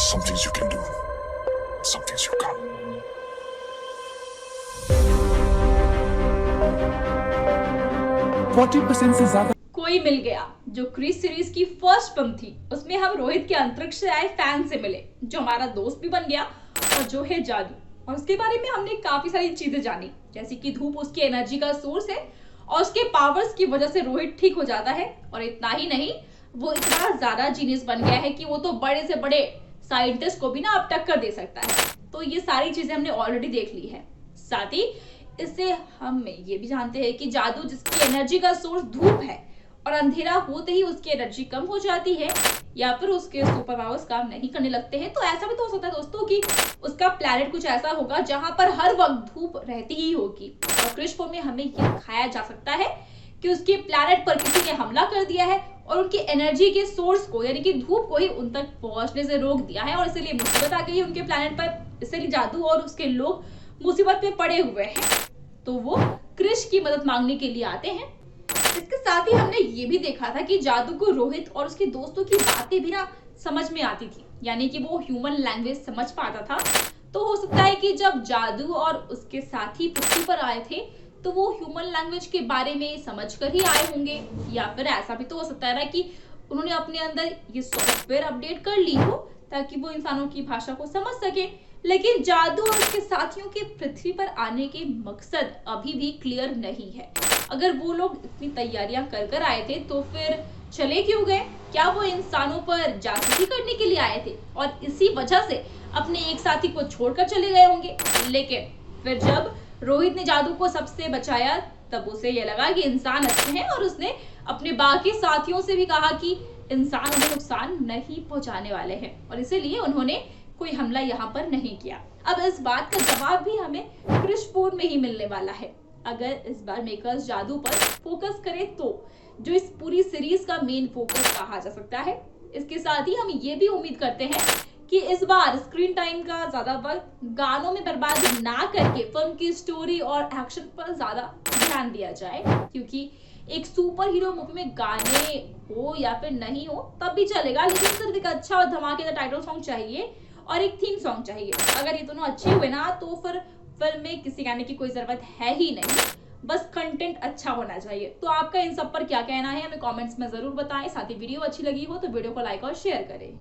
Some things you can do, some things you can't. 40% से ज्यादा कोई मिल गया जो क्रिस सीरीज की फर्स्ट फिल्म थी, उसमें हम रोहित के अंतरिक्ष से आए फैन से मिले जो हमारा दोस्त भी बन गया और जो है जादू। और उसके बारे में हमने काफी सारी चीजें जानी, जैसे कि धूप उसकी एनर्जी का सोर्स है और उसके पावर्स की वजह से रोहित ठीक हो जाता है। और इतना ही नहीं, वो इतना ज्यादा जीनियस बन गया है कि वो तो बड़े से बड़े साइंटिस्ट को भी ना अब टक्कर दे सकता है। तो ये सारी चीजें हमने ऑलरेडी देख ली है। साथ ही इससे हम ये भी जानते हैं कि जादू जिसकी एनर्जी का सोर्स धूप है और अंधेरा होते ही उसकी एनर्जी कम हो जाती है या फिर उसके सुपर पावर्स काम नहीं करने लगते हैं। तो ऐसा भी तो हो सकता है दोस्तों कि उसका प्लैनेट कुछ ऐसा होगा जहां पर हर वक्त धूप रहती ही होगी। और क्रिश फोर में हमें ये दिखाया जा सकता है कि उसके प्लैनेट पर किसी ने हमला कर दिया है और उनकी एनर्जी के सोर्स को यानी कि धूप को ही उन तक पहुंचने से रोक दिया है और इसलिए मुसीबत आ गई है उनके प्लैनेट पर। इसलिए जादू और उसके लोग मुसीबत में पड़े हुए हैं, तो वो क्रिश की मदद मांगने के लिए आते हैं। इसके साथ ही हमने ये भी देखा था कि जादू को रोहित और उसके दोस्तों की बातें भी ना समझ में आती थी, यानी कि वो ह्यूमन लैंग्वेज समझ पाता था। तो हो सकता है कि जब जादू और उसके साथी पृथ्वी पर आए थे तो वो ह्यूमन लैंग्वेज के बारे में समझ कर ही आए होंगे, या फिर ऐसा भी तो हो सकता है ना कि उन्होंने अपने अंदर ये सॉफ्टवेयर अपडेट कर ली हो ताकि वो इंसानों की भाषा को समझ सके। लेकिन जादू और उसके साथियों के पृथ्वी पर आने के मकसद अभी भी क्लियर नहीं है। अगर वो लोग इतनी तैयारियां कर कर आए थे तो फिर चले क्यों गए? क्या वो इंसानों पर जासूसी करने के लिए आए थे और इसी वजह से अपने एक साथी को छोड़कर चले गए होंगे? लेकिन फिर जब रोहित ने जादू को सबसे बचाया तब उसे ये लगा कि इंसान अच्छे हैं और उसने अपने बाकी साथियों से भी कहा कि इंसान उन्हें नुकसान नहीं पहुंचाने वाले हैं और इसीलिए उन्होंने कोई हमला यहाँ पर नहीं किया। अब इस बात का जवाब भी हमें क्रिश फोर में ही मिलने वाला है अगर इस बार मेकर्स जादू पर फोकस करे तो, जो इस पूरी सीरीज का मेन फोकस कहा जा सकता है। इसके साथ ही हम ये भी उम्मीद करते हैं कि इस बार स्क्रीन टाइम का ज्यादा वक्त गानों में बर्बाद ना करके फिल्म की स्टोरी और एक्शन पर ज्यादा ध्यान दिया जाए, क्योंकि एक सुपर हीरो मूवी में गाने हो या फिर नहीं हो तब भी चलेगा, लेकिन सिर्फ एक अच्छा और धमाकेदार टाइटल सॉन्ग चाहिए और एक थीम सॉन्ग चाहिए। अगर ये दोनों अच्छे हुए ना तो फिर फिल्म में किसी गाने की कोई जरूरत है ही नहीं, बस कंटेंट अच्छा होना चाहिए। तो आपका इन सब पर क्या कहना है हमें कमेंट्स में जरूर बताएं। साथ ही वीडियो अच्छी लगी हो तो वीडियो को लाइक और शेयर करें।